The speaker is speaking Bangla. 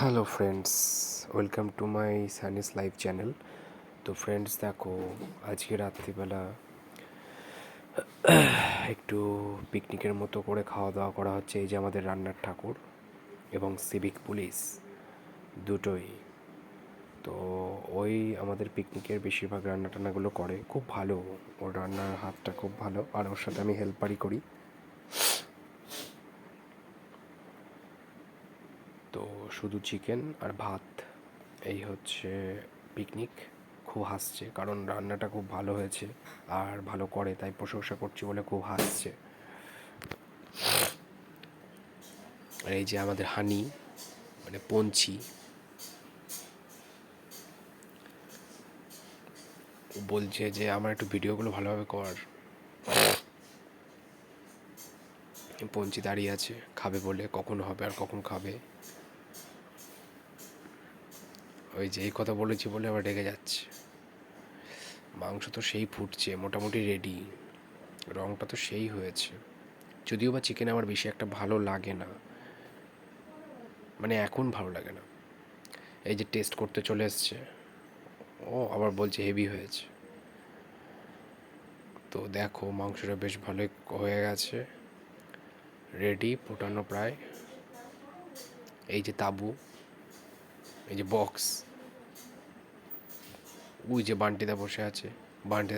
Hello friends, welcome to my সানিস লাইভ চ্যানেল। তো ফ্রেন্ডস দেখো, আজকে রাত্রিবেলা একটু পিকনিকের মতো করে খাওয়া দাওয়া করা হচ্ছে। এই যে আমাদের রান্নার ঠাকুর এবং সিভিক পুলিশ দুটোই। তো ওই আমাদের পিকনিকের বেশিরভাগ রান্না টান্নাগুলো করে খুব ভালো। ওর রান্নার হাতটা খুব ভালো, আর ওর সাথে আমি হেল্পারই করি। তো শুধু চিকেন আর ভাত, এই হচ্ছে পিকনিক। খুব হাসছে কারণ রান্নাটা খুব ভালো হয়েছে আর ভালো করে, তাই প্রশংসা করছি বলে খুব হাসছে। আর এই যে আমাদের হানি, মানে পঞ্চি, ও বলছে যে আমার একটু ভিডিওগুলো ভালোভাবে কর। পঞ্চি দাঁড়িয়ে আছে খাবে বলে, কখন হবে আর কখন খাবে। ওই যে এই কথা বলেছি বলে আবার রেগে যাচ্ছে। মাংস তো সেই ফুটছে, মোটামুটি রেডি, রঙটা তো সেই হয়েছে। যদিও বা চিকেন আমার বেশি একটা ভালো লাগে না, মানে এখন ভালো লাগে না। এই যে টেস্ট করতে চলে এসছে, ও আবার বলছে হেভি হয়েছে। তো দেখো মাংসটা বেশ ভালোই হয়ে গেছে, রেডি, ফোটানো প্রায়। এই যে তাবু, এই যে বক্স, ওই যে বান্টিদা বসে আছে, বান্টিদা